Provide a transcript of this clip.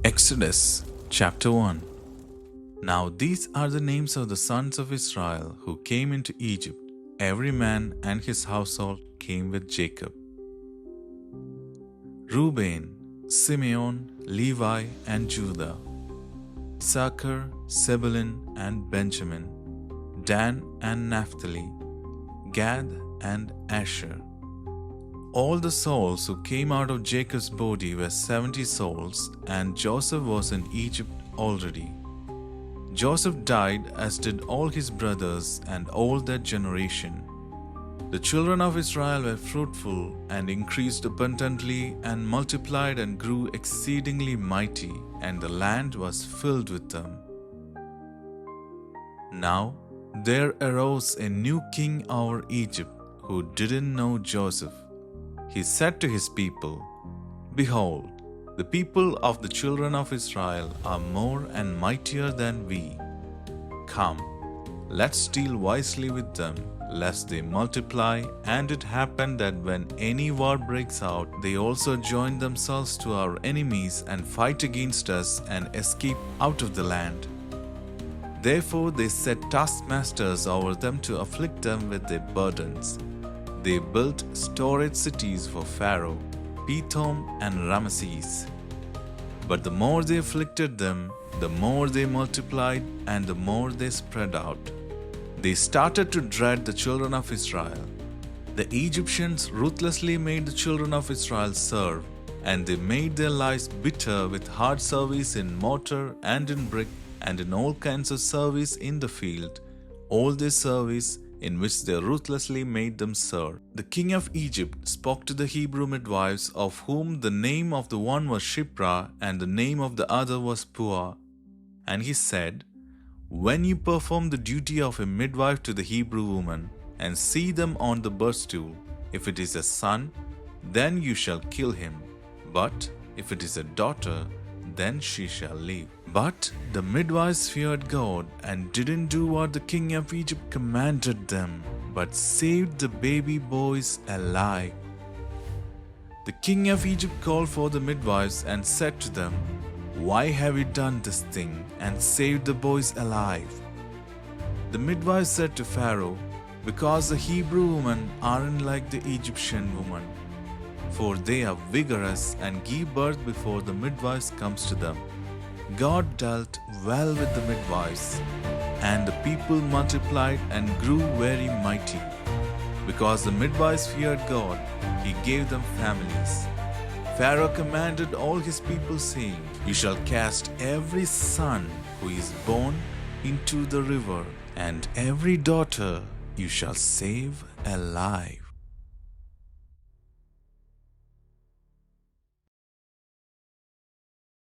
Exodus chapter 1. Now these are the names of the sons of Israel who came into Egypt. Every man and his household came with Jacob. Reuben, Simeon, Levi, and Judah. Issachar, Zebulun, and Benjamin. Dan and Naphtali. Gad and Asher. All the souls who came out of Jacob's body were 70 souls, and Joseph was in Egypt already. Joseph died, as did all his brothers and all their generation. The children of Israel were fruitful and increased abundantly and multiplied and grew exceedingly mighty, and the land was filled with them. Now there arose a new king over Egypt who didn't know Joseph. He said to his people, "Behold, the people of the children of Israel are more and mightier than we. Come, let's deal wisely with them, lest they multiply." And it happened that when any war breaks out, they also join themselves to our enemies and fight against us and escape out of the land. Therefore they set taskmasters over them to afflict them with their burdens. They built storage cities for Pharaoh, Pithom and Rameses. But the more they afflicted them, the more they multiplied and the more they spread out. They started to dread the children of Israel. The Egyptians ruthlessly made the children of Israel serve, and they made their lives bitter with hard service in mortar and in brick and in all kinds of service in the field, all their service in which they ruthlessly made them serve. The king of Egypt spoke to the Hebrew midwives, of whom the name of the one was Shiphrah and the name of the other was Puah. And he said, "When you perform the duty of a midwife to the Hebrew woman, and see them on the birth stool, if it is a son, then you shall kill him. But if it is a daughter, then she shall live." But the midwives feared God and didn't do what the king of Egypt commanded them, but saved the baby boys alive. The king of Egypt called for the midwives and said to them, "Why have you done this thing and saved the boys alive?" The midwives said to Pharaoh, "Because the Hebrew women aren't like the Egyptian woman, for they are vigorous and give birth before the midwives comes to them." God dealt well with the midwives, and the people multiplied and grew very mighty. Because the midwives feared God, He gave them families. Pharaoh commanded all his people, saying, "You shall cast every son who is born into the river, and every daughter you shall save alive."